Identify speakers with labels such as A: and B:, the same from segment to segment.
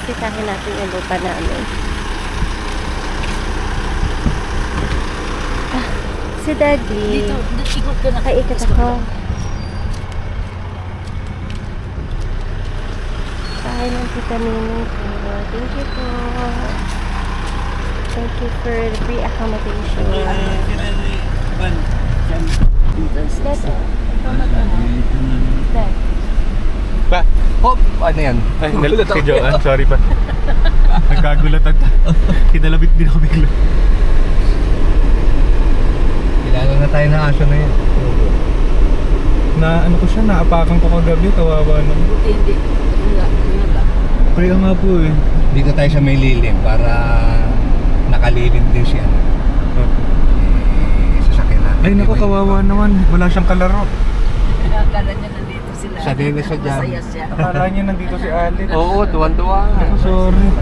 A: bisitahin natin yung lupa namin. Si Daddy.
B: Dito, ikot ka na.
A: Kaikot ako. Bahay ng Tita Mimi ko. Thank you po. Thank you for the free accommodation. That's all. Dad.
C: Pa, oh, ano yan?
D: Ay, si Joanne, sorry pa. Nagkagulatan ta. Kinalabit din ako bigla.
C: Kilala na tayo ng aso na yan.
D: Na ano ko siya, naapakan ko kagabi, kawawa naman.
B: Hindi. Nga.
D: Kaya nga po eh.
C: Dito tayo sa may lilim para nakalilim din siya. Sasakyan natin.
D: Ay, naku, kawawa naman. Wala siyang kalaro.
B: Akala niya nandito sila.
C: Sa din sa jam.
B: Masaya siya.
D: Akala niya nandito si Alex.
C: Oo, tuwan-tuwa.
D: Ako, sorry.
A: Ay,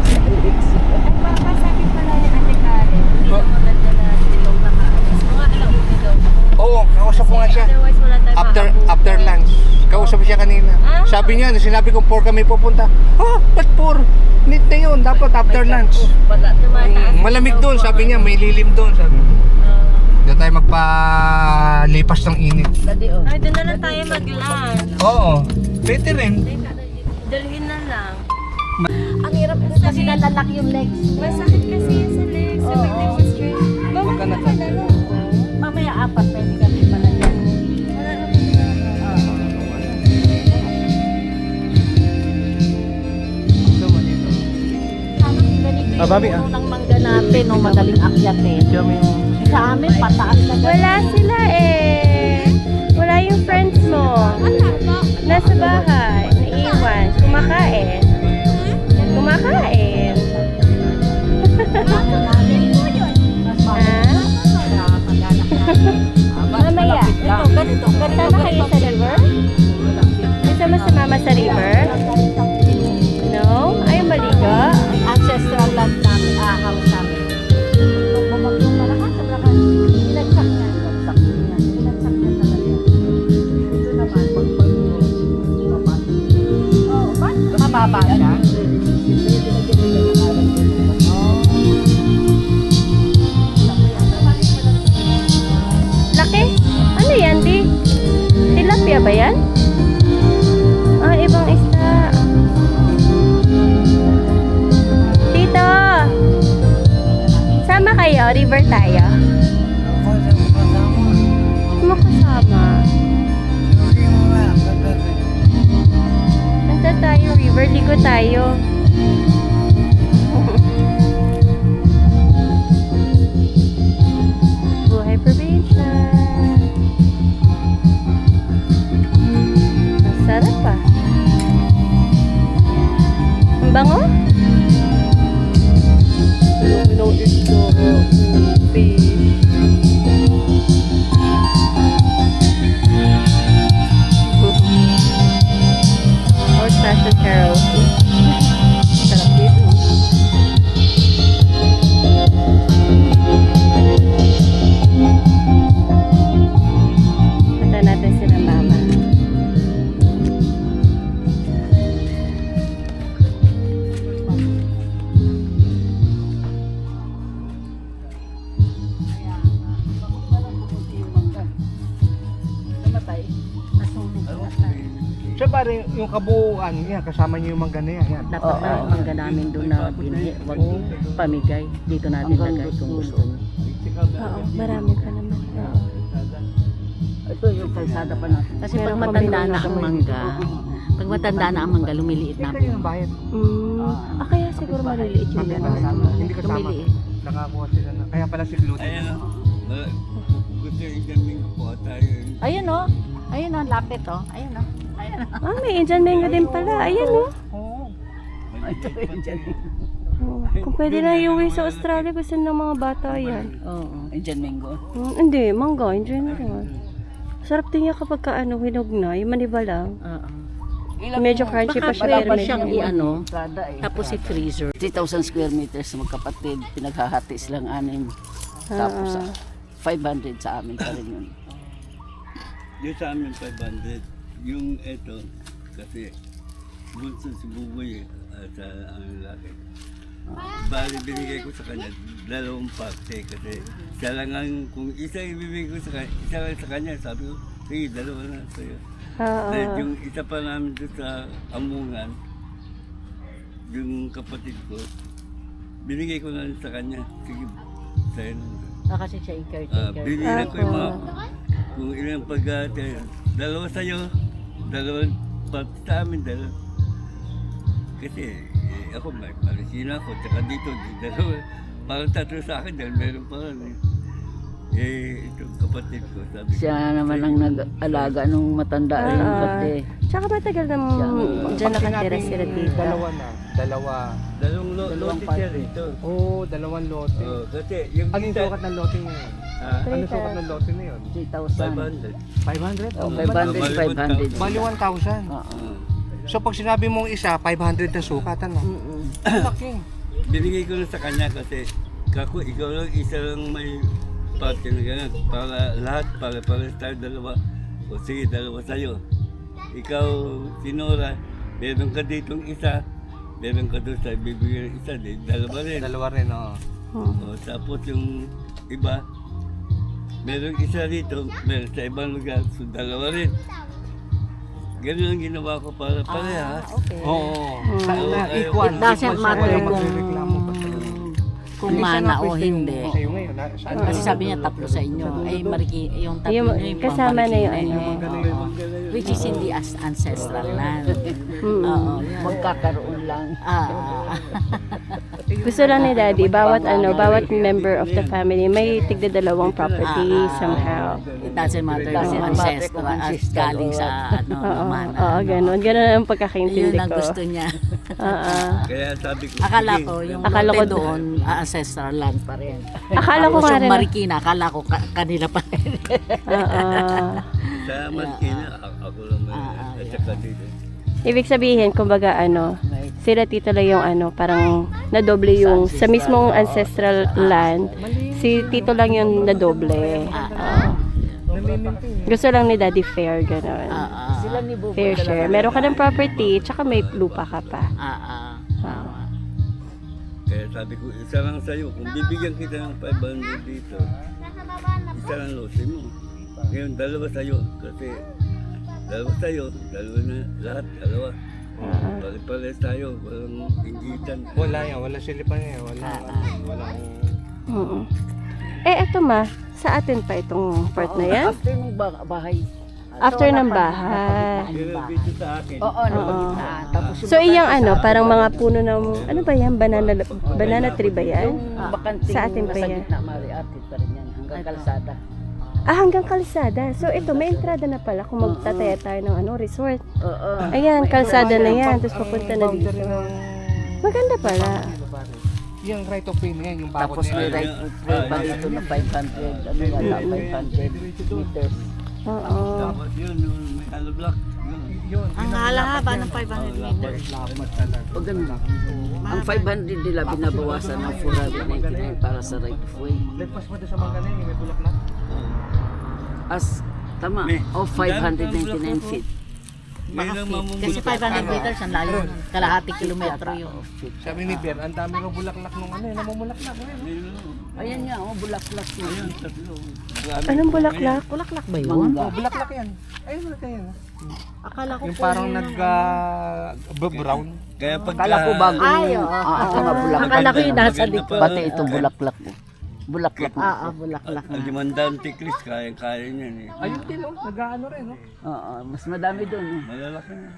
A: Papa, sabi pala ni Ate Karen.
B: Hindi ka maganda na silong nakaalis. Mga alam mo daw.
C: Oo, kausap ko nga siya.
A: Otherwise, wala tayong
C: After lunch. Kausap siya kanina. Sabi niya, sinabi ko 4 kami pupunta. Oh, ba't 4? Need na yun. Dapat after lunch.
B: Wala tumataas.
C: Malamig doon, sabi niya. May lilim doon. Sabi. Doon tayo magpalipas ng init.
B: Dadi oh.
A: Ay, doon na lang tayo mag-lunch.
C: Oo. Pwede rin.
A: Dalhin na lang.
B: Ang hirap po kasi nalalak yung legs.
A: Masakit kasi yan sa legs. Sa mag-demonstrate.
C: Huwag ka na tayo.
B: Mamaya 4 pwede kami pala dyan.
A: Wala naman.
D: Ah, Bobby, ah.
B: Unang mangga natin, no, madaling akyat eh. Sa amin, pataas na ganun.
A: Wala sila eh. Wala yung friends mo. Nasa bahay. Naiiwan. Kumakain. Kumakain. Mamaya.
B: Ganito.
A: Sama kayo sa river? Kasama sa mama sa river? No? Ayaw maligo?
B: Ancestral land namin, house namin. Nung bumagyo pa lahat, sobrahan. Pinagsak niya. Pinagsak niya talaga. Ito naman, pagbagyo. Oh, ba't? Mababa siya?
A: Laki? Ano yan, di? Tilapia ba yan? Ah, ibang isda. Tito! Sama kayo? River tayo? Makasama. Punta tayo, river. Ligo tayo. Buhay probinsya. Masarap ah. Ang bango? No, it's so fish. Old fashioned karaoke. Sarap dito. Punta natin sila mama.
B: Namatay. Nasunog na.
C: Siya pare, yung kabuuan, yan, kasama niyo yung mangga na yan.
B: Dapat na yung mangga namin doon na binhi, wag pamigay. Dito natin lagay kung gusto niyo.
A: Oo, marami pa naman. Oo.
B: Ito yung kalsada pa natin. Kasi pag
A: Meron
B: matanda
A: kami
B: na ang mangga, pag matanda na ang mangga, lumiliit
C: Ikaw
B: namin.
C: yung bayad.
A: Kaya siguro maliliit yung
C: Hindi
A: mga.
C: kasama. Hindi kasama.
B: Lumiliit.
C: Nakakuha sila na. Kaya pala si gluten.
B: Ayun o. Ayun o, lapit o. Ayun o. Ayun o.
A: Ah, may Indian mango din pala. Ayan oh.
B: Oo. Ito yung dyan.
A: Oh, kung pwede na iuwi sa Australia, gusto ng mga bata yan.
B: Oo. Indian mango.
A: Hindi, mangga, enjoy na rin. Sarap din niya kapag kaano, hinog na, yung maniba lang.
B: Oo.
A: Medyo crunchy pa siya.
B: Baka
A: pero
B: siyang
A: medyo-
B: i-ano, tapos i-freezer. 3,000 square meters magkapatid, pinaghahati silang anim. Tapos 500 sa amin pa rin yun.
E: Yung sa amin 500, yung ito, kasi bunso si Buboy at ang lalaki. Bali binigay ko sa kanya 2 parte kasi siya lang ang, kung isa ibibigay ko sa kanya, isa lang sa kanya, sabi ko, sige, 2 na sa'yo.
A: Oo.
E: Dahil yung isa pa namin doon sa Amungan, yung kapatid ko, binigay ko na rin sa kanya. Sige, sa'yo na.
B: Kasi siya yung caretaker.
E: Binilang ko yung mga, kung ilang pagkate, 2 sa'yo, 2 parte sa amin, 2. Kasi ako, may Palestina ako, tsaka dito, 2. Parang 3 sa akin dahil meron pa rin. Itong kapatid ko, sabi ko.
B: Siya naman ang nag-alaga nung matanda rin pati.
A: Tsaka matagal na dyan nakatira sila dito.
C: Dalawa na. Dalawa.
E: 2 lote siya rito.
C: Oo, 2 lote.
E: Kasi yung
C: Ano yung sukat ng lote ngayon? Ano
A: Three
C: sukat ng lote na yun?
E: 500.
B: 3,000.
C: 500?
B: Oh, 500.
C: Bali 1,000. So pag sinabi mong isa, 500 na sukat, ano? Laki.
E: Binigay ko na sa kanya kasi kako, ikaw lang, isa lang may parte na ganyan. Para lahat, para tayo 2. O sige, 2 sa'yo. Ikaw, Sinora, meron ka ditong isa, meron ka doon sa bibigyan ng isa, 2 rin.
C: Dalawa rin, oo.
E: O, tapos yung iba, meron isa rito, meron sa ibang lugar, so 2 rin. Ganun ang ginawa ko para parehas.
B: Okay.
C: Oo.
E: Equal.
B: It doesn't matter kung
C: Isa
B: mana
C: nga
B: o
C: pwesto yung
B: hindi.
C: Sa'yo ngayon, saan
B: Kasi sabi niya 3 sa inyo. Ay, yung 3
A: Yung
B: nyo yung
A: kasama na yung
B: pamarikin
A: ano.
B: eh. Oo. Which is hindi as ancestral land. Oo. Magkakaroon lang.
A: Gusto lang ni Daddy, bawat member of the family may tigda 2 property somehow.
B: It doesn't matter kung ancestral at galing sa ano
A: Oo,
B: naman.
A: oo, ganun. Ganun ang
B: Yun
A: pagkakaintindi
B: ang
A: ko.
B: gusto niya.
A: Oo.
E: Kaya sabi ko,
B: Akala
E: sige,
B: ko yung
A: Akala
B: lote
A: ko-
B: doon, ancestral land pa rin.
A: Akala ko
B: Tapos
A: nga
B: yung
A: rin.
B: Marikina, akala ko kanila pa rin.
A: Oo.
E: sa Marikina, ako lang may at saka dito.
A: Ibig sabihin, kumbaga sila tito lang yung parang nadoble yung, sa mismong ancestral land, si tito lang yung nadoble. Oo. Gusto lang ni Daddy fair, gano'n.
B: Sila ni Buboy
A: Fair share. Meron ka ng property, tsaka may lupa ka pa.
E: Kaya sabi ko, isa lang sa'yo. Kung bibigyan kita ng 500 dito, isa lang lote mo. Ngayon, 2 sa'yo. Kasi 2 sa'yo, 2 na lahat, 2. Pare-pares tayo, walang inggitan.
C: Wala yan, wala silipan yan. Walang...
A: Oo. Eto sa atin pa itong part na yan?
B: After ng bahay.
A: After ng bahay.
E: Pero dito sa akin,
B: Oo, napagitnaan. Tapos yung
A: So iyang parang mga puno ng, ano ba yan? Banana tree ba yan?
B: yung bakanting
A: Sa atin pa
B: nasa
A: yan.
B: gitna, Mariatit pa rin yan, hanggang kalsada.
A: Hanggang kalsada. So ito, may entrada na pala kung magtataya tayo ng resort.
B: Oo.
A: Ayan, kalsada na yan. Tapos papunta na dito. Maganda pala.
C: Yung right of way na yan, yung bakod
B: Tapos
C: na
B: may
C: yan.
B: right of way pa dito na 500, ano yata, 500 meters.
A: Oo.
E: tapos yun, yung may hollow block. Yun.
B: Ang haba ng 500 meters. Pag ang 500 nila binabawasan ng 499 para sa right of way.
C: Lagpas mo doon sa Manggaling, may bulaklak.
B: As, tama,
E: May-
B: o 599 feet.
E: Mayroong
B: Kasi 500 meters ang layo nun. Kalahati kilometro yun.
C: Sabi ni Ber, ang dami ng bulaklak nung namumulaklak.
B: Ayan nga, bulaklak na yun.
A: Anong bulaklak?
B: Bulaklak ba yun?
C: Oh, bulaklak yan. Ayun, bulaklak yan.
B: Akala ko
C: Yung parang brown.
E: Kaya pag
B: Akala ko bago. Ay, oo. Bulaklak. Akala ko yung nasa likod. Pati ito bulaklak. Bulaklak na. bulaklak
E: ang 500 tiklis, kaya niyan eh.
C: Ayun din, nag-ano rin.
B: Oo, mas madami doon.
E: Malalaki na.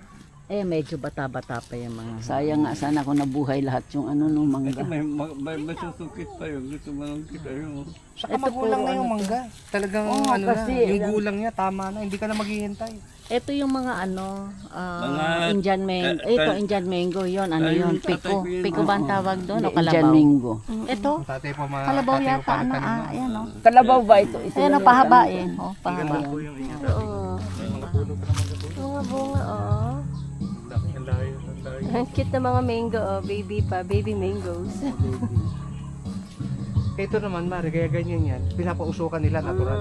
B: Medyo bata-bata pa yung mga. Sayang nga, sana kung nabuhay lahat yung nung
E: Ito
B: mangga.
E: may susukit pa yun. Gusto mo lang kita yun.
C: Saka magulang na yung mangga. Talagang
B: kasi,
C: yung gulang niya, tama na. Hindi ka na maghihintay.
B: Ito yung mga
E: Mga-
B: Indian mango. Ito Indian mango yon,
E: Ay,
B: yun,
E: yung tatay
B: piko.
E: ko yun.
B: Piko ba ang tawag doon o
F: Indian
B: kalabaw?
F: mango.
B: Ito,
C: Tatay pa
B: kalabaw yata ayan o.
F: Kalabaw ba ito? Ito
B: Ayan o, pahabain. O, pahaba.
A: Oo. Mga bunga,
D: Ang layo, ang layo.
A: Ang cute na mga mango, baby pa, baby mangoes.
C: Ito naman, Mari, kaya ganyan yan. Pinapausukan nila, natural.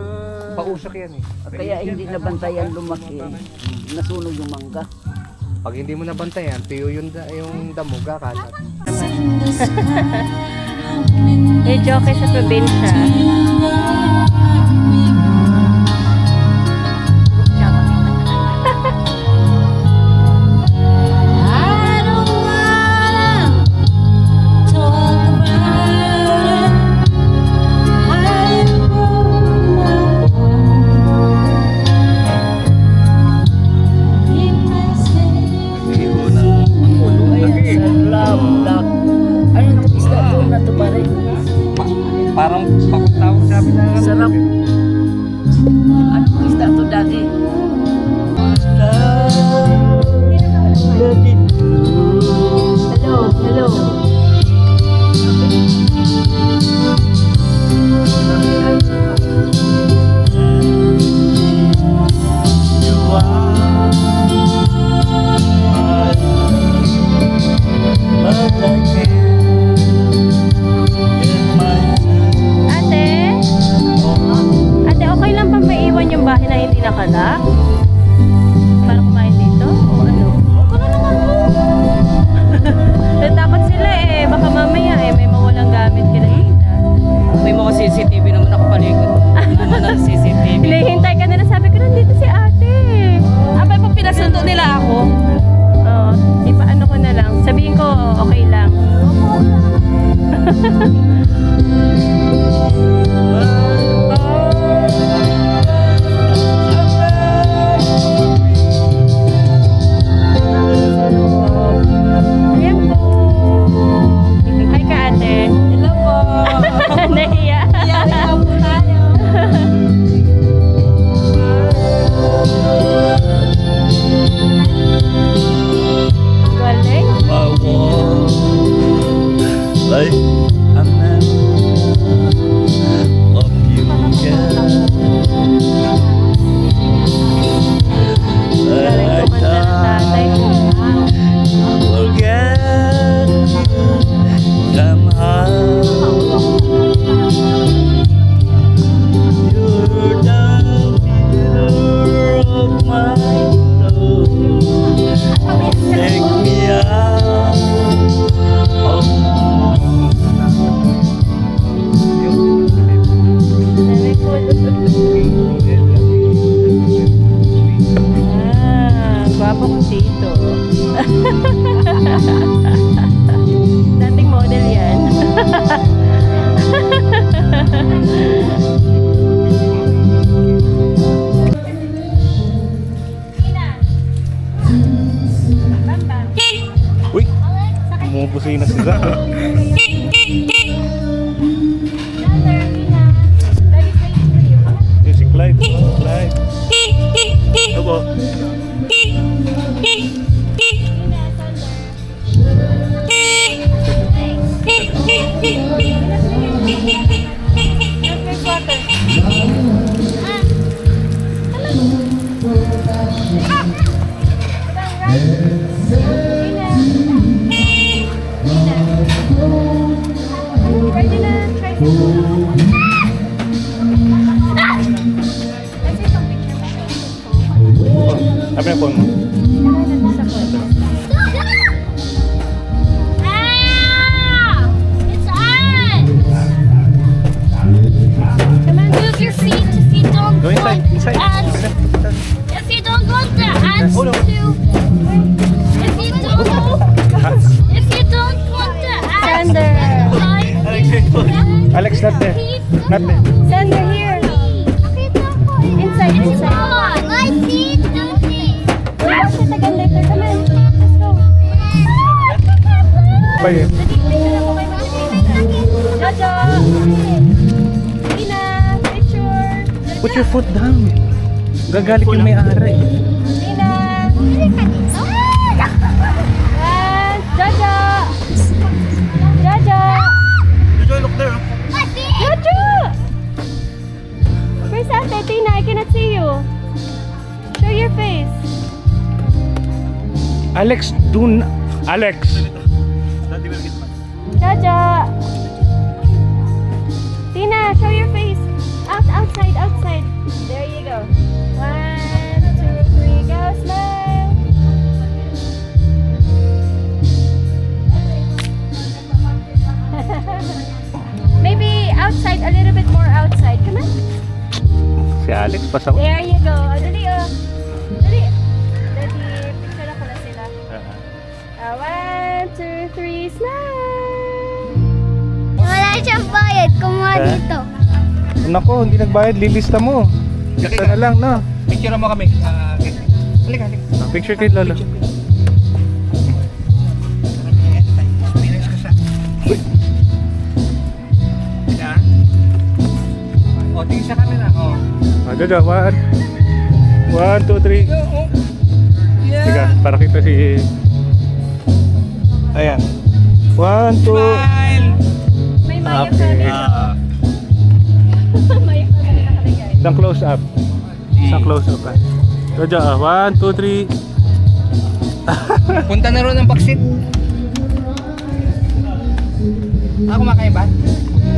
C: Pausok yan eh.
F: Kaya hindi nabantayan lumaki. Nasunog yung mangga.
C: Pag hindi mo nabantayan, tuyo yung damo, gakalat.
A: Medyo okay sa probinsya.
C: Parang pakutawag sabi na.
B: Sarap. Anong isda to dati?
A: Hello, hello. Ate? Ate, okay lang ba maiwan yung bahay na hindi nakala? Para kumain dito? O ano? Okay na naman po. Natakot sila eh. Baka mamaya eh, may mawalang gamit kinakita.
B: May mga CCTV naman nakapaligid. Naman ang CCTV.
A: Hinihintay ka nila. Sabi ko, nandito si ate.
B: Abay, pag pinasundo nila ako.
A: Oo. Ipaano ko na lang. Sabihin ko, okay lang. Ayan po. Hi ka ate.
B: Hello po.
A: Nahiya.
B: Yari po tayo.
A: Galing.
E: Like a man of you
A: Galing kumanta ng tatay ko.
E: forget somehow. You're the pillar of my soul. Take me out of
A: Gwapo ko dito. Dating model yan.
D: Uy! Bumubusina si Zach. Yung si Clyde. Clyde. Opo. Sabi na phone mo.
F: It's on! Move your feet if you don't
D: Go inside.
F: want
D: Inside.
F: ants. If you don't want the ants
D: Hold on.
F: to. If you don't want the ants
A: Sander.
F: to
D: Alex, not there. Not there.
A: Sander here. Inside, inside.
F: My feet don't see.
A: Wash it again later. Come on. Let's go.
D: Bye.
A: Jojo. Tina, picture.
D: Put your foot down. Gagalit yung may-ari.
A: Tina. And Jojo. Jojo.
D: Look there.
A: Jojo. Where's ate? Tina, I cannot see you. Show your face.
D: Alex, do Alex.
A: Jojo. Tina, show your face. Outside, outside. There you go. 1, 2, 3, go. Smile.
C: Alex, pasaw.
A: There you go. Oh, dali oh. Dali. Dali. Picture ako na sila. 1, 2, 3, smile!
F: Wala siyang bayad. Kumuha
C: Ha?
F: dito.
C: Nako, hindi nagbayad. Lilista mo. Lista na lang, no? Picture mo kami. Halika, halika. Picture kay Lolo. O, tingin sa camera. O. Jojo, 1, 2, 3. Sige, para kita si... Ayan. 1, 2.
A: May maya
C: Okay.
A: Maya ka na nakalagay.
C: Isang close up. Isang close up. Jojo, 1, 2, 3. Punta na ron ng backseat. Kumakain ba?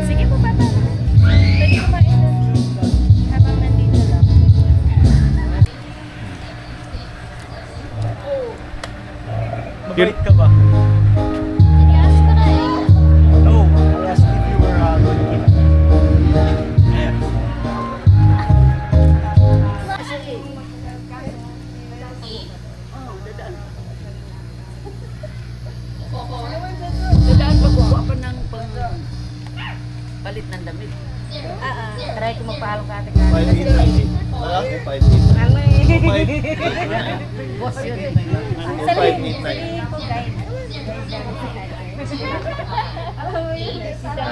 A: Sige po, Papa. Pwede kumain na. Habang nandito lang.
D: Mabait ka ba?
F: I-ask ko na eh.
D: No. I asked if you were going to eat.
B: Dadaan pagkukuha pa ng palit ng damit.
A: Try ko magpaalam ka ate.
D: 5 Wala ko 5
B: Boss yun.
A: Sa